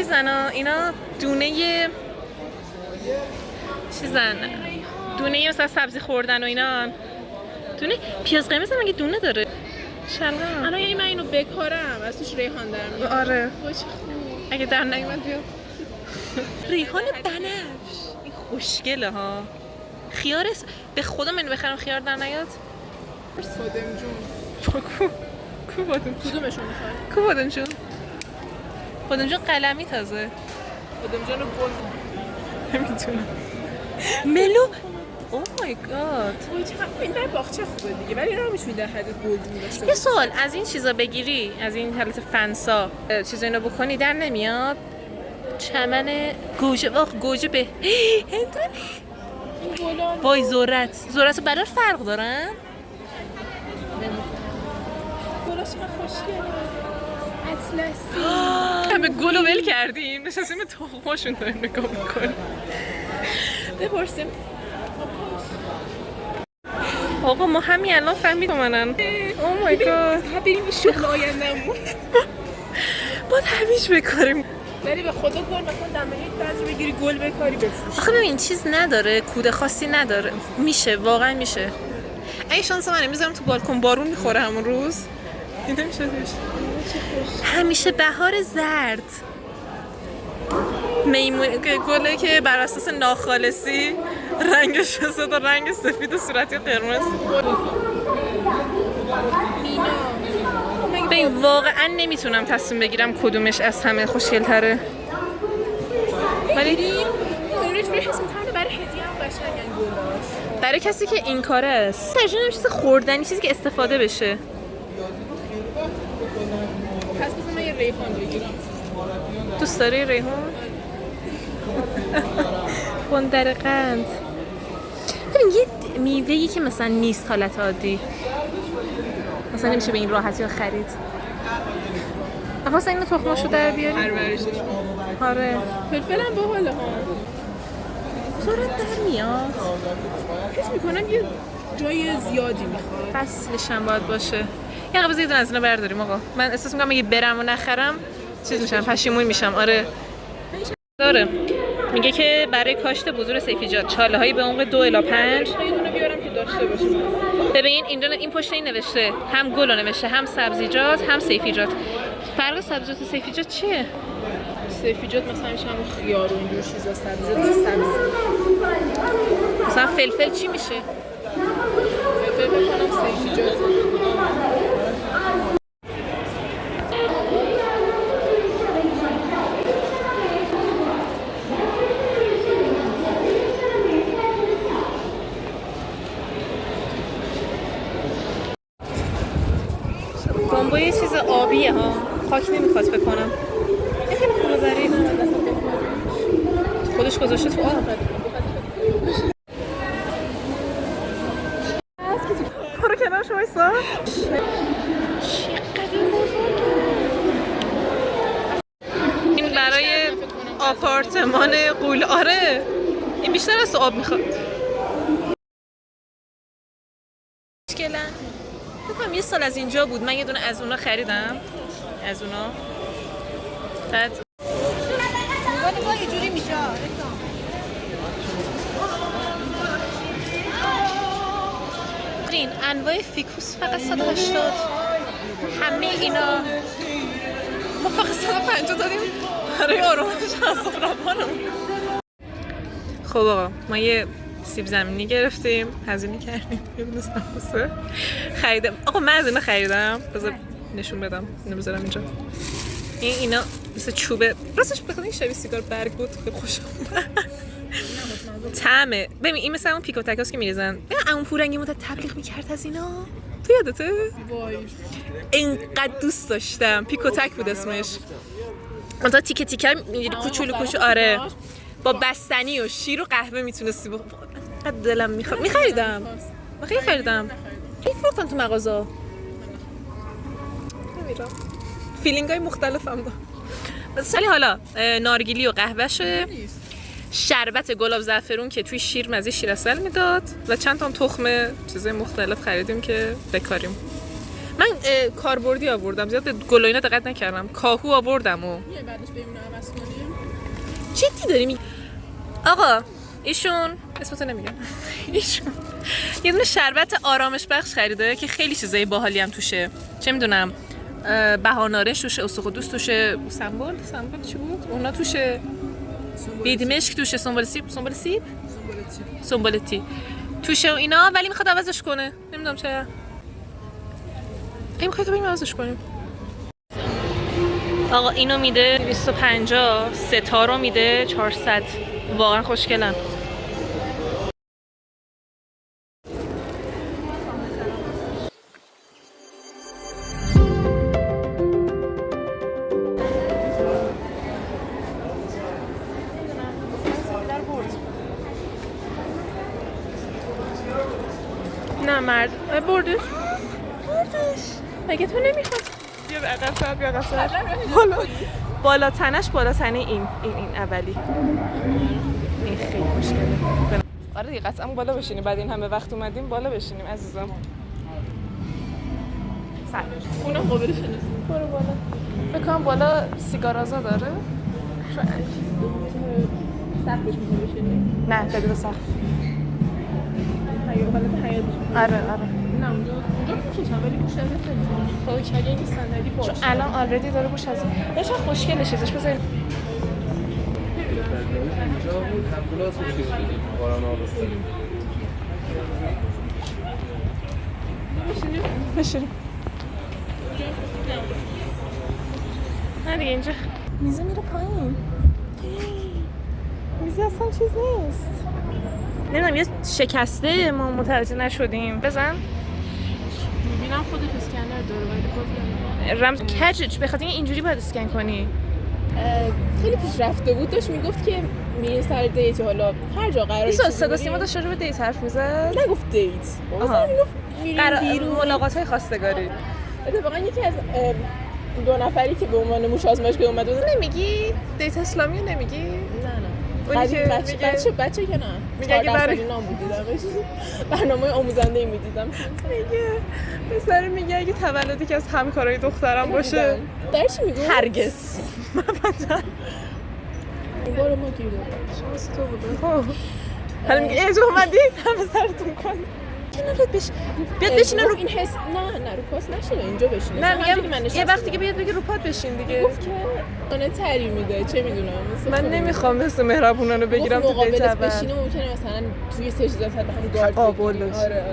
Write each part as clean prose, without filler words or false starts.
چیزن اینا دونه چیزن، دونه مثلا سبزی خوردن و اینا. دونه پیاز قرمز هم مگه دونه داره؟ شلغم. الان یعنی من اینو بکارم از توش ریحان در میاد. آره. وای چه خوب. اگه در نیومد بیا. ریحان بنفش. این خوشگله ها. خیار به خدا من بخرم خیار در نیاد. بادمجون. کو بادم. کدومشون میخوای؟ کو بادمجون. بادمجون قلمی تازه. بادمجون رو گل نمیتونم. ملو. اوه مای گاد. وای چقدر این در باغچه خوبه دیگه، ولی اینا رو میتونی در حد گلدون داشته. یه سوال، از این چیزا بگیری، از این حالت فنسا چیزا اینو بکنی در نمیاد؟ چمن گوجه، گوجه به هندونه. این گلان وای ذرت و برای فرق دارن؟ گلاش چقدر خوشگله. اطلسی. همه گلو ول کردیم، نشستیم به تخماشون داریم نگاه میکنیم. بپرسیم. آقا ما همین الان فهمیدم منن. او مای گاد. بریم شغل آینده‌مون. باید همیش بکاریم. ولی به خدا گل مثلا دمنیت بعضی بگیری گل بکاری بفروشی. آخه ببین چیز نداره، کود خاصی نداره. میشه، واقعا میشه. اگه شانس منه میذارم تو بالکن بارون میخوره همون روز. این نمیشه دیش. همیشه بهار زرد. میمون گله که بر اساس ناخالصی رنگش شده رنگ سفید و صورتی قرمز. ببین واقعا نمیتونم تصمیم بگیرم کدومش از همه خوشگل‌تره. ولی اینو جوری حس می‌کنم برای هدیه هم قشنگن گلاش. برای کسی که این کاره است. ترجمه چیز خوردنی، چیزی که استفاده بشه. پس بذار من یه ریحان بگیرم. دوست داری ریحان؟ بندر قند. ببین یه میوه‌ای که مثلا نیست حالت عادی. مثلا نمیشه به این راحتی ها خرید. مثلا اینو تخماشو در بیاری؟ پرورشش. آره. فلفل هم باحاله ها. زورت در میاد. حس میکنم یه جای زیادی میخواد. فصلش هم باید باشه. یه قبض یه دونه از اینا برداریم آقا. من احساس میکنم اگه برم و نخرم چیز میشم، پشیمون میشم. آره. داره. میگه که برای کاشت بذور سیفیجات چاله‌هایی به عمق 2 الی 5 یه دونه بیارم که داشته باشه. ببین این پشت این نوشته هم گل رو نوشته، هم سبزیجات، هم سیفیجات. فرق سبزیجات و سیفیجات چیه؟ سیفیجات مثلا میشه همون خیار و اینجور چیزا، سبزیجات سبزی. مثلا فلفل چی میشه؟ فلفل بکنم سیفیجات. گامبو یه چیز آبیه ها، خاک نمیخواد بکنم. این خیلی خوبه برای خودش گذاشته تو آب. برو کنار شما ایسا. چقدر این بزرگه. این برای آپارتمان قول. آره این بیشتر از آب میخواد. مشکلن بکنم یه سال از اینجا بود، من یه دونه از اونا خریدم، از اونا بعد نگاه اینجوری میشه. این انواع فیکوس فقط 180. همه اینا ما فقط 150 دادیم برای آرامش اعصاب روانمون. خب آقا ما یه سیب زمینی گرفتیم، هزینه کردیم، یه دونه سمبوسه خریدم. آقا من از اینا خریدم، بذار نشون بدم، اینو بذارم اینجا. اینا مثل چوبه، راستش بخاطر این شبیه سیگار برگ بود، خیلی خوشم اومد. طعمه ببین این مثل اون پیکو تکاست که میریزن. اون پورنگی مدت تبلیغ میکرد از اینا، تو یادته؟ وای اینقدر دوست داشتم. پیکو تک بود اسمش. اون تیکه تیکه میگیری کوچولو کوچولو. آره با بستنی و شیر و قهوه میتونستی اینقدر دلم میخواد. میخریدم، خیلی خریدم. خیلی فروختن تو مغازه. نمیرم فیلینگ های مختلف هم دارم. ولی حالا نارگیلی و قهوه‌شه، شربت گلاب زعفرون که توی شیر مزه شیرعسل میداد و چند تا تخم چیزای مختلف خریدیم که بکاریم. من کاربردی آوردم، زیاد به گل و اینا دقت نکردم. کاهو آوردم و میای بعدش بریم اینو عوض کنیم. جدی داری میگی؟ آقا ایشون اسمتو نمیگم. ایشون یه دونه شربت آرامش بخش خریده که خیلی چیزای باحالی هم توشه. چه میدونم بهارنارنج توشه، استخوان توشه، سمبل چی بود؟ اونا توشه. بیدمشک توشه، سنبالتی توشه و اینا، ولی میخواد عوضش کنه. نمیدونم چرا. میخواد بریم عوضش کنیم. آقا اینو میده 250، سه تا رو میده 400. واقعا خوشگلن. نه مرد بردش مگه تو نمیخواد؟ بیا به عقب سر، بیا عقب سر. بالا تنش بالا تنه این اولی. این خیلی مشکله. آره دیگه قطعا بالا بشینیم، بعد این همه وقت اومدیم بالا بشینیم عزیزم. سر اونم قابل شناسیم. برو بالا. فکر کنم بالا سیگارازا داره. شاید سقفش میتونه بشینیم. نه خیلی سقف. آره نه اونجا میکشم ولی بوش ازت نمیتونم. خب اگه این صندلی باشه چون الان آلردی داره بوش از این. بهش خوشگله چیزش بذارید. اینجا بود همپلاس رو چیز بدیم باران آرسته بشینیم نه دیگه اینجا میزه میره پایین. میزه اصلا چیز نیست. نمیدونم یه شکسته ما متوجه نشدیم. بزن میبینم خودش اسکنر داره ولی باز رمز کجش به خاطر اینجوری باید اسکن کنی. خیلی پیش رفته بود، داشت میگفت که میره سر دیت، حالا هر جا قراره این صدا سیما داشت راجع به دیت حرف میزد. نگفت دیت، آها میگفت بیرون ملاقات‌های خواستگاری. اتفاقا یکی از دو نفری که به عنوان موش آزمایش که اومده بود. نمیگی دیت اسلامی رو نمیگی؟ نه بچه که نه میگه اگه برای نام بود دیدمش برنامه آموزنده میدیدم. میگه پسر میگه اگه تولدی که از همکارای دخترم باشه. در چی میگه؟ هرگز مثلا این بار ما کی بود؟ شما تو بوده. خب حالا میگه ای تو اومدی همه سرتون کن کنارت بیاد بشینه رو این حس نه رو پاس نشینه اینجا بشینه. نه میگم یه وقتی که بیاد بگه رو پات بشین دیگه. گفت که اونه تری میده چه میدونم. من نمیخوام مثل مهربونانو بگیرم تو دیت اول. بشینه ممکنه مثلا توی سجده سر به هم گارد قابل بشه. آره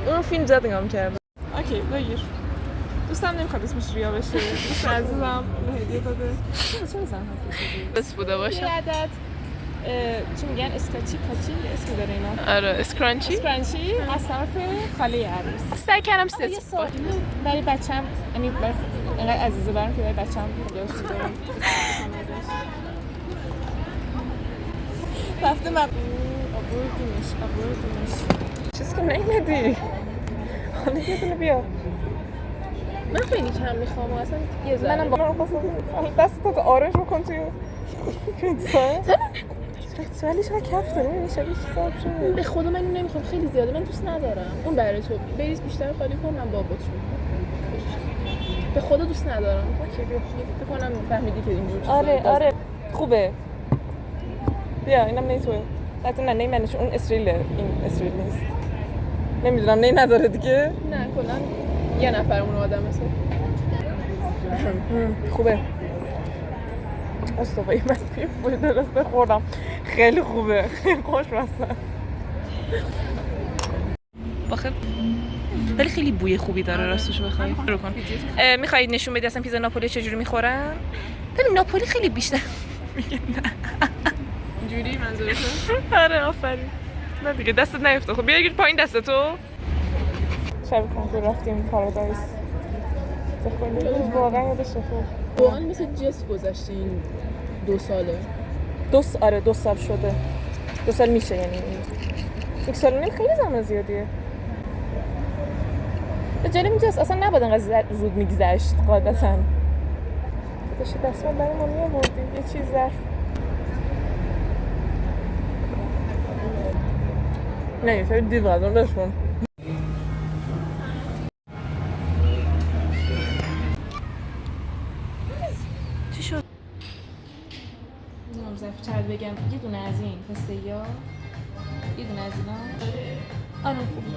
اون فیلم زد نگاه کردم. اوکی بگیر. دوستم نمیخواد اسمش ریا بشه. دوست عزیزم هدیه داده. چه زحمت کشیدی. بس بوده باشه. یه عدد چی میگن اسکاچی کاچی اسمی داره اینا. آره اسکرانچی از طرف خاله عروس. سعی کردم ست باشه. برای بچه‌م یعنی اینقدر عزیزه برام که برای بچه‌م خودش دارم. رفته من آوردیمش چیز که نیمدی. حالا یه دونه بیا. من خیلی کم میخوام اصلا یه ذره. منم با من خواستم دستتو آرنج بکن توی پیتزا. ولی چرا کف داره نمیشه بیشتر شده. به خدا من اینو نمیخوام خیلی زیاده، من دوست ندارم. اون برای تو بریز بیشتر خالی کن من بابات شو. به خدا دوست ندارم. اوکی بیا. فکر کنم فهمیدی که اینجوری. آره خوبه. بیا اینم نه توه. البته نه منش اون اسریله این اسریل نیست. نمیدونم نه نداره دیگه. نه کلا یه نفرمون آدم هست. خوبه. استوایی من پول درسته خوردم. خیلی خوبه. خیلی خوشمزه. باخه ولی خیلی بوی خوبی داره راستش بخوای. رو کن. میخوای نشون بدی اصلا پیزا ناپولی چجوری میخورن؟ ببین ناپولی خیلی بیشتر میگه نه. اینجوری منظورته؟ آره آفرین. نه دیگه دستت نیفته. خب بیا پایین دستتو. شب کنکور رفتیم پارادایس. واقعا یادش خوب. واقعا مثل جس گذشته این 2 ساله. آره 2 سال شده. 2 سال میشه یعنی 1 سال و نیم خیلی زمان زیادیه. جالب اینجاست اصلا نباید انقدر زود میگذشت قاعدتا. داشت دستمال برای ما میآوردیم یه چیز ظرف. نه یه دیوار داشتم. چی شد؟ نمیدونم ظرف چرد بگم یه دونه از این پسته یا یه دونه از اینا آره خوبه